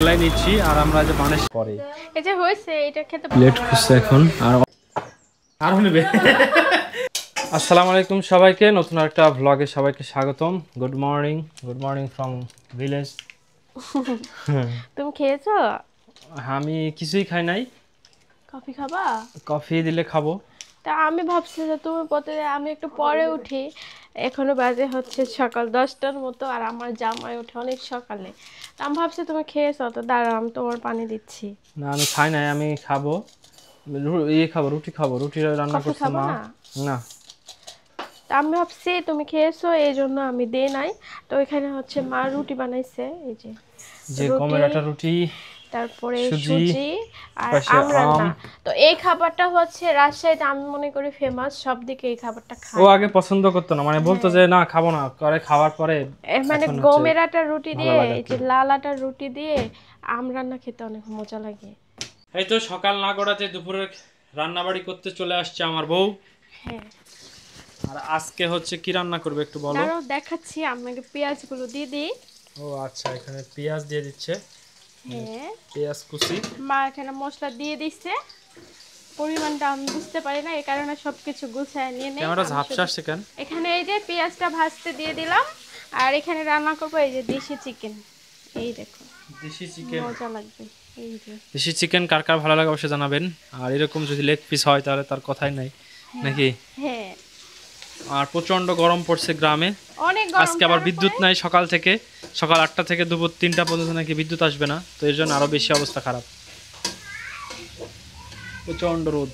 নিচ্ছি আর আমরা যে বানেশ পরে এই যে হইছে এটা খেতে প্লেট খুঁজছে এখন আর নেবে। আসসালামু আলাইকুম সবাইকে, নতুন একটা ভ্লগে সবাইকে স্বাগতম। Good morning from village. তুমি খেয়েছো? আমি কিছুই খাই নাই। কফি খাবা? কফি দিলে খাবো। তা আমি ভাবছি যে তুমি প্রতিদিন, আমি একটু পরে উঠি, এখনো বাজে হচ্ছে সকাল 10টার মতো, আর আমার জামাই ওঠে অনেক সকালে। তা আমি ভাবছি তুমি খেয়েছো, তো দাঁড়াও আমি তোমার পানি দিচ্ছি। না আমি খাই নাই, আমি খাবো রুটি খাবো। রুটি রান্না করছে মা। না তা আমি ভাবছি তুমি খেয়েছো, এই জন্য আমি দেই নাই। তো এখানে হচ্ছে মা রুটি বানাইছে, এই যে গমের আটা রুটি, তারপরে সুজি আর আম রান্না। তো এই খাবারটা হচ্ছে রাজশাহীতে আমি মনে করি ফেমাস, সব দিকে এই খাবারটা খায়। ও আগে পছন্দ করতো না, মানে বলতো যে না খাবো না, করে খাওয়ার পরে মানে গমের আটার রুটি দিয়ে, এই যে লাল আটার রুটি দিয়ে আম রান্না খেতে অনেক মজা লাগে। এই তো সকাল না গড়াতে দুপুরে রান্না বাড়ি করতে চলে আসছে আমার বউ। হ্যাঁ, আর আজকে হচ্ছে কি রান্না করবে একটু বলো। দাঁড়াও দেখাচ্ছি, আপনাকে পেঁয়াজগুলো দিয়ে দিই। ও আচ্ছা, এখানে পেঁয়াজ দিয়ে দিচ্ছে। হ্যাঁ, পেঁয়াজ কুচি। মা এখানে মশলা দিয়ে দিচ্ছে, পরিমাণটা আমি বুঝতে পারি না, এই কারণে সবকিছু গুছায় নিয়ে নেই। ক্যামেরা ঝাপসা আসছে কেন? এখানে এই যে পেঁয়াজটা ভাজতে দিয়ে দিলাম, আর এখানে রান্না করবো এই যে দেশি চিকেন। এই দেখো দেশি চিকেন, মজা লাগবে। এই যে দেশি চিকেন কার কার ভালো লাগে অবশ্যই জানাবেন। আর এরকম যদি লেগ পিস হয় তাহলে তার কথাই নাই, নাকি? হ্যাঁ, আর প্রচন্ড গরম পড়ছে গ্রামে। অনেক গরম। আজকে আবার বিদ্যুৎ নাই সকাল থেকে, সকাল 8টা থেকে দুপুর 3টা পর্যন্ত নাকি বিদ্যুৎ আসবে না, তো এর জন্য আরো বেশি অবস্থা খারাপ। প্রচন্ড রোদ।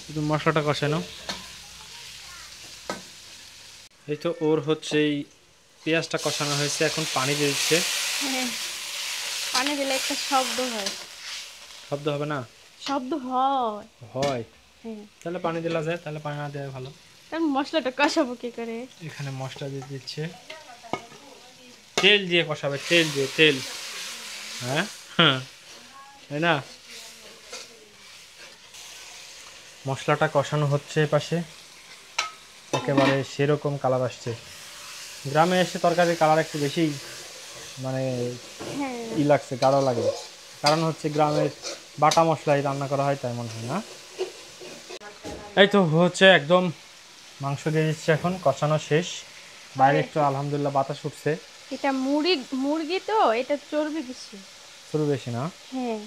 শুধু মশলাটা কষে নাও। এই তো ওর হচ্ছে এই পেঁয়াজটা কষানো হয়েছে, এখন পানি দিয়ে দিচ্ছে। হ্যাঁ, পানি দিলে একটা শব্দ হয়। শব্দ হবে না? শব্দ হয়। হয়? হ্যাঁ, তাহলে পানি দিলা যায়, তাহলে পানি না দেওয়া ভালো। তার মশলাটা কষাবো কি করে? এখানে মশলা দিয়ে দিচ্ছে, তেল দিয়ে কষাবে, তেল দিয়ে, তেল। হ্যাঁ হ্যাঁ, তাই না? মশলাটা কষানো হচ্ছে পাশে, একেবারে সেরকম কালার আসছে। গ্রামে এসে তরকারির কালার একটু বেশি মানে ই লাগছে, গাঢ় লাগে। কারণ হচ্ছে গ্রামের বাটা মশলাই রান্না করা হয়, তাই মনে হয় না? এই তো হচ্ছে একদম মাংস দিয়ে দিচ্ছে, এখন কষানো শেষ। বাইরে একটু আলহামদুলিল্লাহ বাতাস উঠছে। এটা মুরগি তো, এটা চর্বি বেশি। চর্বি বেশি না? হ্যাঁ,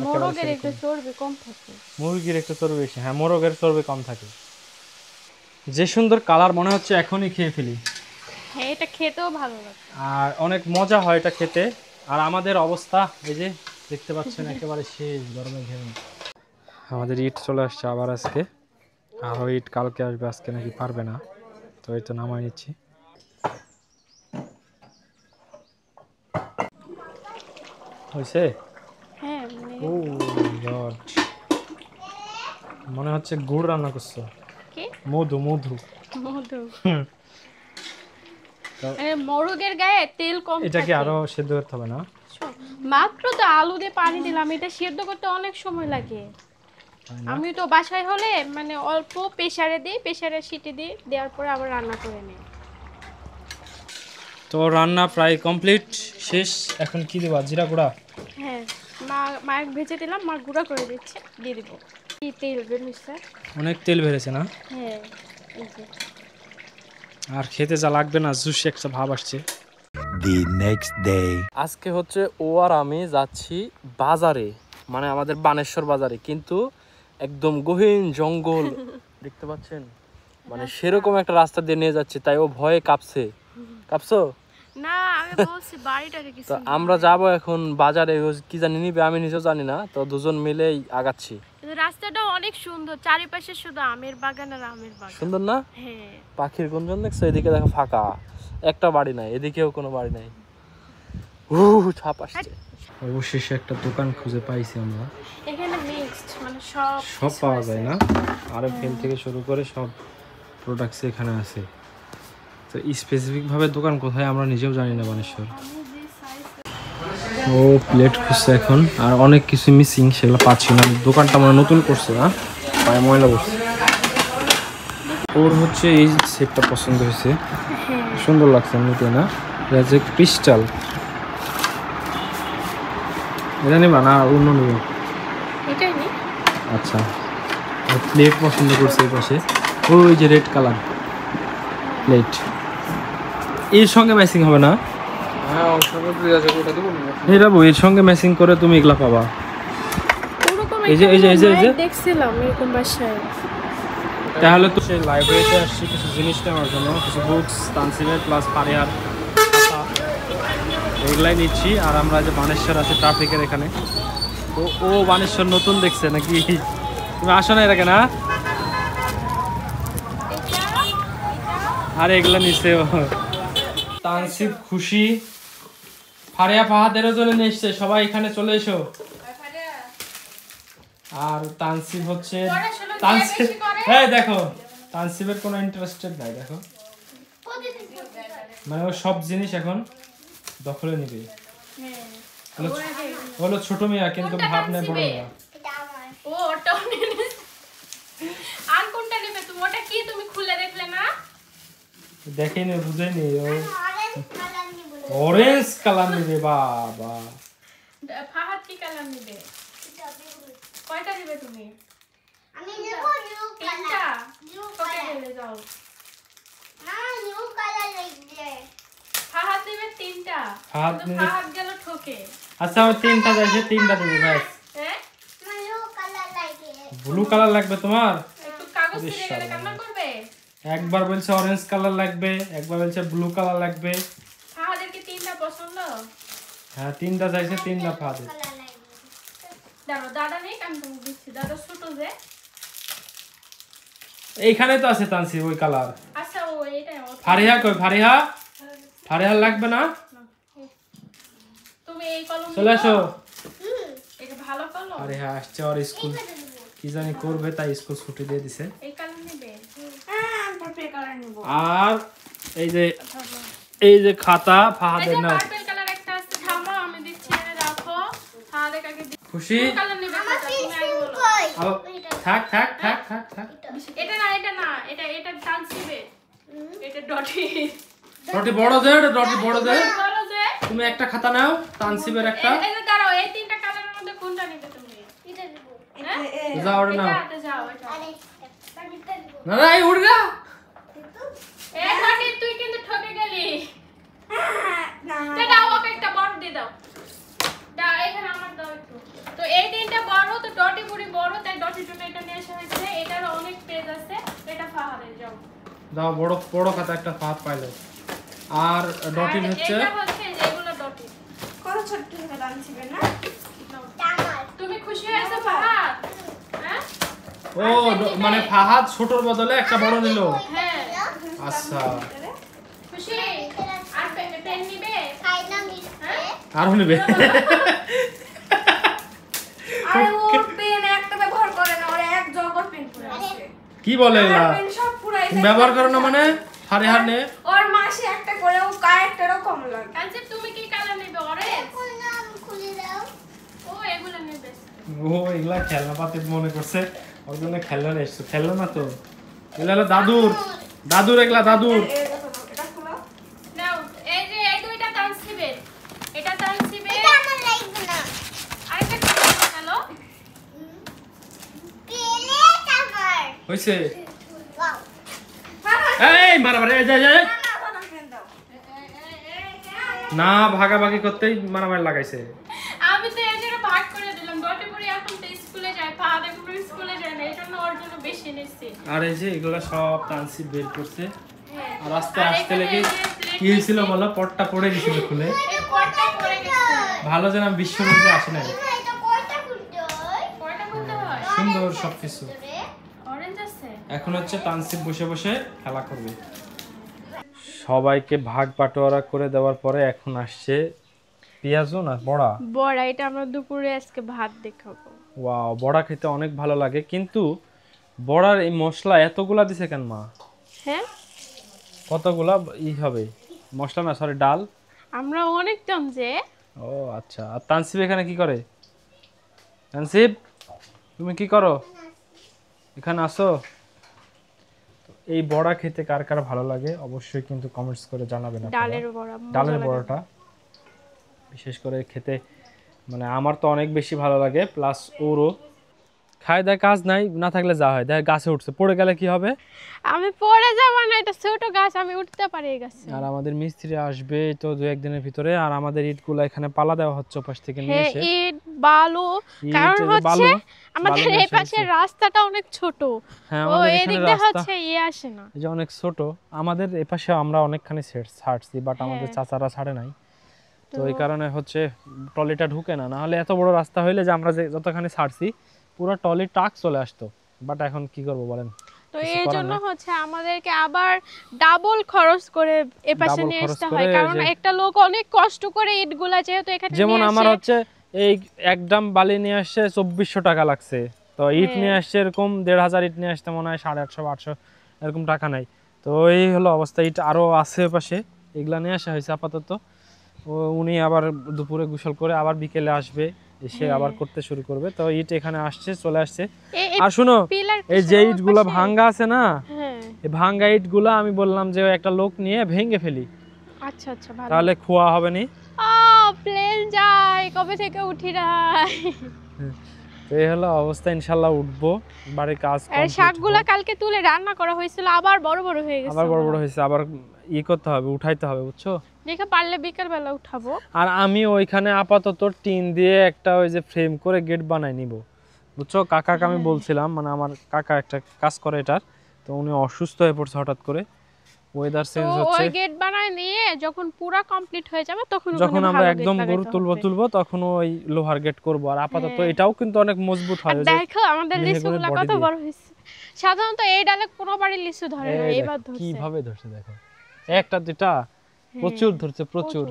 মোরগের একটু চর্বি কম থাকে। মুরগির একটু চর্বি বেশি, হ্যাঁ মোরগের চর্বি কম থাকে। যে সুন্দর কালার, মনে হচ্ছে এখনই খেয়ে ফেলি। হ্যাঁ, এটা খেতেও ভালো লাগে আর অনেক মজা হয় এটা খেতে। আর আমাদের অবস্থা এই যে দেখতে পাচ্ছেন, একেবারে শেষ, গরমে ঘেমে। আমাদের ইট চলে আসছে আবার আজকে, আরও ইট কালকে আসবে, আজকে নাকি পারবে না, তো এই তো নামাই নিচ্ছি। হয়েছে? হ্যাঁ, ও গড, মনে হচ্ছে গুড় রান্না করছো। কি? মধু মধু মধু। মোরগের গায়ে তেল কম। এটা কি আরো সেদ্ধ করতে হবে না? মাত্র তো আলু দিয়ে পানি দিলাম, এটা সেদ্ধ করতে অনেক সময় লাগে। আমি তো বাসায় হলে মানে অল্প প্রেসারে দিই, প্রেসারে সিটি দিই, দেওয়ার পরে আবার রান্না করে নিই। তো রান্না প্রায় কমপ্লিট, শেষ। এখন কি দেবা? জিরা গুঁড়া? হ্যাঁ, মা ভেজে দিলাম, মা গুঁড়া করে দিচ্ছে, দিয়ে দিব। কি তেল বের হচ্ছে, অনেক তেল বেড়েছে না? হ্যাঁ, এই যে। আর খেতে যা লাগবে না, জুস একটা ভাব আসছে। The next day. আজকে হচ্ছে ও আর আমি যাচ্ছি বাজারে, মানে আমাদের বানেশ্বর বাজারে, কিন্তু একদম গহীন জঙ্গল দেখতে পাচ্ছেন, মানে সেরকম একটা রাস্তা দিয়ে নিয়ে যাচ্ছে, তাই ও ভয়ে কাঁপছে। কাঁপছো? না, আমি বলছি বাড়িটা রেখেছি। তো আমরা যাব এখন বাজারে, কি জানি নিবে, আমি নিজেও জানি না, তো দুজন মিলেই আগাচ্ছি। রাস্তাটা অনেক সুন্দর, চারিপাশে শুধু আমের বাগান আর আমের বাগান। সুন্দর না? হ্যাঁ, পাখির গুঞ্জন দেখছো? এদিকে দেখো ফাঁকা, একটা বাড়ি নাই, এদিকেও কোনো বাড়ি নাই। ছাপ আসছে। অবশেষে একটা দোকান খুঁজে পাইছি আমরা। এখানে মিক্সড, মানে সব পাওয়া যায় না, আরো ফেল থেকে শুরু করে সব প্রোডাক্টস এখানে আছে। তো স্পেসিফিকভাবে দোকান কোথায় আমরা নিজেও জানি না বানেশ্বর। ও প্লেট খুঁজছে এখন, আর অনেক কিছু মিসিং, সেগুলো পাচ্ছি না। দোকানটা মানে নতুন করছে না, পায়ে ময়লা করছে। ওর হচ্ছে এই সেটটা পছন্দ হয়েছে, সুন্দর লাগছে এমনিতে না? রাজেক পিস্টল এটা নিবা না অন্য নিব? এটাই নি। আচ্ছা প্লেট পছন্দ করছে এই পাশে, ওই যে রেড কালার প্লেট, এর সঙ্গে ম্যাচিং হবে না? হ্যাঁ ওর সঙ্গে আছে, ওটা দেবো না। এটা এর সঙ্গে ম্যাচিং করে তুমি এগুলা পাবা। ওরকম এই যে- এই যে- এই যে- এই যে। দেখছিলাম এরকম বাসায়। তাহলে তো সেই লাইব্রেরিতে আসছি কিছু জিনিস নেওয়ার জন্য, কিছু বুকস, তানসিমের প্লাস পারিয়ার খাতা এগুলাই নিচ্ছি। আর আমরা যে বানেশ্বর আছে ট্রাফিকের এখানে, তো ও বানেশ্বর নতুন দেখছে নাকি? তুমি আসো না এর আগে না? আরে এগুলা নিচ্ছে ও। তানসিব খুশি, ফারিয়া ফাহাদেরও জন্য নিয়ে এসছে, সবাই এখানে চলে এসো। আর তানসিব হচ্ছে তানসিব, এই দেখো তানসিবের কোনো ইন্টারেস্টেড নাই, দেখো মানে ও সব জিনিস এখন দখলে নিবে। হলো ছোট মেয়া কিন্তু ভাব নেই বড় মেয়া। ও ওটা নিয়ে নিস। আর কোনটা নেবে তুমি? ওটা কি তুমি খুলে দেখলে না? দেখেনি বুঝেনি, ও অরেঞ্জ কালার নিবে। বাবা ফাহাদ কি কালার নেবে? কয়টা নেবে তুমি? আমি নেব ব্লু তিনটা? কালার। Blue okay colour. ঢেলে যাও। না ব্লু কালার লাগবে। ফাহাদ নেবে তিনটা। ফাহাদ কিন্তু নেবে- ফাহাদ গেল ঠকে। আচ্ছা আমার তিনটা যাইছে, তিনটা দেবো ব্যাস। হ্যাঁ? ব্লু কালার লাগে। ব্লু কালার লাগবে তোমার? একটু কাগজ ওরে ছিঁড়ে গেলে শালা। কান্না করবে? একবার বলছে অরেঞ্জ কালার লাগবে, একবার বলছে ব্লু কালার লাগবে। ফাহাদের কি তিনটা পছন্দ? হ্যাঁ তিনটা চাইছে, তিনটা ফাহাদের। কালার লাগবে। দাঁড়াও, দাদা নেই, আমি তোমাকে দিচ্ছি। দাদা ছোট যে। এইখানে তো আছে তানসিব ওই কালার। আচ্ছা ও এটা ফারিহা কই? ফারিহা, ফারিহার লাগবে না? তুমি এই কলম চলে আসো। এটা ভালো কলম। ফারিহা আসছে, ওর স্কুল কি জানি করবে, তাই স্কুল ছুটি দিয়ে দিছে। এই কালার নেবে? পার্পল কালার নেব। আর এই যে খাতা এই ফাহাদের যে নাও। পার্পল কালার একটা আছে, থামো আমি দিচ্ছি, এনে রাখো। ফাহাদের কাকে দিচ্ছি। খুশি? কোন কালার নেবে? আমার তুমি আগে পেন্সিল বলো। কই? আবার থাক থাক থাক থাক থাক। এটা না, এটা না, এটা এটা টানছিবে। এটা ডটি। ডটি বড় দে, ডটি বড় দে। বলো যে তুমি একটা খাতা নাও, তানসিবের একটা। এই যে দাঁড়াও, এই তিনটা কালারের মধ্যে কোনটা নেবে তুমি? এটা দেব। হ্যাঁ? যাও ওটা নাও। এটা যাও এটা। আরে এটা দেব। না না এই উড় গা। এই ডটি তুই কিন্তু ঠকে গেলি। না তো দাও ওকে একটা বড় দিয়ে দাও। দাও এখানে আমার দাও একটু। তো এই তিনটা বড়, তো ডটি পুরি বড়, তাই ডটির জন্য এটা নিয়ে আসা হয়েছে। এটারও অনেক পেজ আছে। এটা ফাহাদের যাও। দাও বড় বড় খাতা একটা ফাহাদ পাইলো। আর ডটির আর হচ্ছে এটা হচ্ছে যেগুলো ডটি। কত ছোট ছোট দাঁড়িয়ে না? নাও। আমার তুমি খুশি হয়েছো ফাহাদ? হ্যাঁ? ও মানে ফাহাদ ছোটর বদলে একটা বড় নিল। হ্যাঁ। আচ্ছা খুশি? আর পেন নিবে? খাইনা মিশছে। আরো নিবে। আরে ওর পেন একটা ব্যবহার করে না, ওর এক জগৎ পেন পুরো আছে। কি বলে আমার এগুলা? পেন সব পুরাই তুমি ব্যবহার করো না মানে? ফারিহার নে। ওর মাসে একটা করে ও কারেক্টারও কম লাগে। কালকে তুমি কি কালার নেবে? অরেঞ্জ? কোন নাম খুলে দাও? ও এগুলো নেবে। ও এগুলা খেলনা পাতি মনে করছে, ওর জন্য খেলনা নিয়ে এসছো। খেলনা না তো, এগুলা হলো দাদুর, দাদুর এগুলা দাদুর। এই দেখো না, এটা খুলো। নাও, এই যে এই দুইটা তানসিবের। এটা তানসিবের। এটা আমার লাগবে না। আরেকটা কালার দেখালো। প্লেট আমার। হইছে? ওয়াও। এই মারামারি, এই যা যা। না, বাবা পেন দাও। না ভাগাভাগি করতেই মারামারি লাগাইছে। আমি তো এই জন্য ভাগ করে দিলাম। ডটিপুরি এখন তো স্কুলে যায়, ফাহাদ এখন স্কুলে যায় না, এই জন্য ওর জন্য বেশি নিচ্ছি। আর এই যে এগুলা সব তানসিব বের করছে। হ্যাঁ। আর আস্তে আর আস্তে এখানে লেগে এই যে plate কি হয়েছিল বলো? পটটা পড়ে গেছিল খুলে। এই পটটা পড়ে গেছে। ভালো যেন বিশ্বরূপে আসে নাই। এটা কয়টা খুলতে হয়? পড়াটা খুলতে হয়। সুন্দর সবকিছু। রে অরেঞ্জ আছে। এখন হচ্ছে তানসিব বসে বসে খেলা করবে। সবাইকে ভাগ বাটোয়ারা করে দেওয়ার পরে এখন আসছে পেঁয়াজও না বড়া। বড়া, এটা আমরা দুপুরে আজকে ভাত দেখাবো। ওয়াও, বড়া খেতে অনেক ভালো লাগে, কিন্তু বড়ার এই মশলা এতগুলা দিছে কেন মা? হ্যাঁ, কতগুলা হবে? মশলা না, সরি ডাল। আমরা অনেক জন যে। ও আচ্ছা। আর তানসিব এখানে কি করে? তানসিব তুমি কি করো? এখানে আসো। এই বড়া খেতে কার কার ভালো লাগে অবশ্যই কিন্তু কমেন্টস করে জানাবেন আপনারা। ডালের বড়া ডালের বড়াটা বিশেষ করে খেতে মানে আমার তো অনেক বেশি ভালো লাগে, প্লাস ওরও খায় দেয় কাজ নাই, না থাকলে যা হয় দেখ গাছে উঠছে, পড়ে গেলে কি হবে? আমি পড়ে যাব না, এটা ছোট গাছ, আমি উঠতে পারি এই গাছে। আর আমাদের মিস্ত্রি আসবে তো 2-1 দিনের ভিতরে, আর আমাদের ইটগুলো এখানে পালা দেওয়া হচ্ছে ওপাশ থেকে নিয়ে হ্যাঁ, এসে। ইট বালু, কারণ ইট, হচ্ছে বালু, আমাদের বালু নিয়ে এই পাশের এসেছে। রাস্তাটা অনেক ছোট, হ্যাঁ, ও আমাদের এখানে এদিক দিয়ে রাস্তা হচ্ছে আসে না। এই যে অনেক ছোট, আমাদের এপাশে আমরা অনেকখানি ছাড়ছি, বাট আমাদের হ্যাঁ। চাচারা ছাড়ে নাই, তো এই কারণে হচ্ছে ট্রলিটা ঢুকে না, নাহলে এত বড় রাস্তা হইলে যে আমরা যে যতখানি ছাড়ছি পুরো ট্রলি ট্রাক চলে আসতো, বাট এখন কি করব বলেন? তো কিছু এই করার জন্য নাই। হচ্ছে আমাদেরকে আবার ডাবল খরচ করে এপাশে Double নিয়ে খরচ আসতে করে হয়, কারণ যে- একটা লোক অনেক কষ্ট করে ইটগুলা যেহেতু এখানে যেমন নিয়ে আমার আসে। হচ্ছে এই এক ড্রাম বালি নিয়ে আসছে 2400 টাকা লাগছে, তো ইট হ্যাঁ। নিয়ে আসছে এরকম 1500 ইট নিয়ে আসতে মনে হয় 850-800 এরকম টাকা নাই, তো এই হলো অবস্থা। ইট আরো আছে পাশে, এগুলা নিয়ে আসা হয়েছে আপাতত। উনি আবার দুপুরে গোসল করে আবার বিকেলে আসবে, এসে আবার করতে শুরু করবে, তো ইট এখানে আসছে, চলে আসছে। এই আর শুনো, পিলার এই যে ইটগুলা ভাঙ্গা আছে না, হ্যাঁ, এই ভাঙ্গা ইটগুলা আমি বললাম যে একটা লোক নিয়ে ভেঙে ফেলি, আচ্ছা আচ্ছা, ভালো। তাহলে খোয়া হবে নি। প্লেন যায়, কবে থেকে উঠি নাই। তো এই হলো অবস্থা, ইনশাল্লাহ উঠবো, বাড়ির কাজ আর complete শাকগুলা হোক। কালকে তুলে রান্না করা হয়েছিল, আবার বড় বড় হয়ে গেছে, আবার বড় বড় হয়েছে, আবার করতে হবে, উঠাইতে হবে, বুঝছো? দেখে পারলে বিকেল বেলা উঠাবো। আর আমি ওইখানে আপাতত টিন দিয়ে একটা ওই যে ফ্রেম করে গেট বানাই নিব, বুঝছো? কাকাকে আমি বলছিলাম, মানে আমার কাকা একটা কাজ করে এটার, তো উনি অসুস্থ হয়ে পড়ছে হঠাৎ করে, ওয়েদার তো চেঞ্জ হচ্ছে, ওই গেট বানায় নিয়ে যখন পুরা কমপ্লিট হয়ে যাবে তখন যখন ওখানে আমরা ভালো একদম gate গরু লাগাইতে তুলবো হবে। তখন ওই লোহার গেট করব। আর আপাতত হ্যাঁ। এটাও কিন্তু অনেক মজবুত আর হয়, ওই যে দেখো আমাদের মেহগনির লিচুগুলা body কত দিয়ে। বড় হয়েছে, সাধারণত এই ডালে কোনোবারই লিচু ধরে না, এই এবার দেখো ধরছে কিভাবে ধরছে, দেখো একটা দুটা প্রচুর ধরছে, প্রচুর,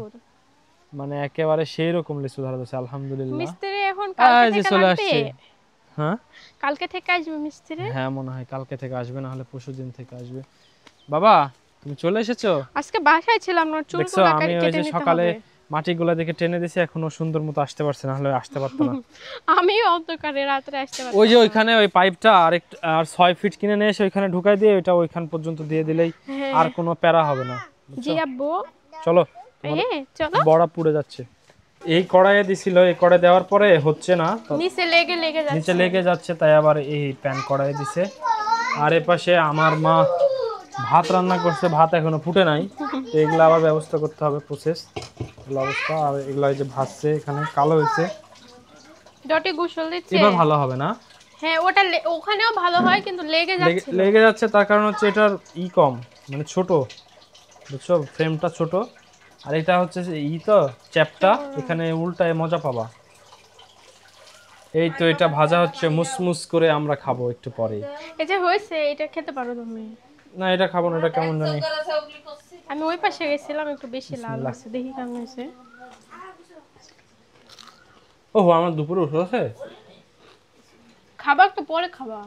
মানে একেবারে সেই রকম লিচু ধরা যাচ্ছে, আলহামদুলিল্লাহ। মিস্ত্রি এখন এই কালকে যে থেকে চলে লাগবে, আসছে। হ্যাঁ কালকে থেকে আসবে মিস্ত্রি। হ্যাঁ, মনে হয় কালকে থেকে আসবে, না হলে পরশুদিন থেকে আসবে। বাবা, তুমি চলে এসেছো? আজকে বাসায় ছিলাম না, দেখছো চুলগুলো আমি ওই কেটে যে নিতে সকালে হবে। মাটিগুলা দেখে টেনে দিছি, এখনো সুন্দর মতো আসতে পারছে না, হলে আসতে পারতো না। আমি অন্ধকারে রাত্রে আসতে পারতাম ওই যে না। ওইখানে ওই পাইপটা আর 6 ফিট কিনে নিয়ে এসে ওইখানে ঢুকাই দিয়ে ওইটা ওইখান পর্যন্ত দিয়ে দিলেই হ্যাঁ। আর কোনো প্যারা হবে না, জি আব্বু, চলো। তোমার চলো। বড়া পুড়ে যাচ্ছে, এই কড়াইয়ে দিছিল, এই কড়াই দেওয়ার পরে হচ্ছে না, তো নিচে লেগে যাচ্ছে। নিচে লেগে যাচ্ছে, তাই আবার এই প্যান কড়াইয়ে দিছে। আর এপাশে আমার মা ভাত রান্না করছে, ভাত এখনো ফুটে নাই, তো এগুলো আবার ব্যবস্থা করতে হবে, প্রসেস অবস্থা। আর এগুলো এই যে ভাজছে, এখানে কালো হয়েছে, ডটি গোসল দিচ্ছে। এবার ভালো হবে না, হ্যাঁ, ওটা ওখানেও ভালো হয় কিন্তু লেগে যাচ্ছে। লেগে যাচ্ছে, তার কারণ হচ্ছে এটার কম, মানে ছোট, বুঝছো, ফ্রেমটা ছোট, আর এটা হচ্ছে যে তো চ্যাপটা, এখানে উল্টায় মজা পাবা। এই তো এটা ভাজা হচ্ছে, মুসমুস করে আমরা খাবো একটু পরে। এই যে হয়েছে, এটা খেতে পারো তুমি। না, এটা খাবো না, এটা কেমন জানি। আমি ওই পাশে গেছিলাম, একটু বেশি লাল হয়েছে, দেখি কেমন হয়েছে। ও, আমার দুপুরে উঠে আছে, খাবার একটু পরে খাবা।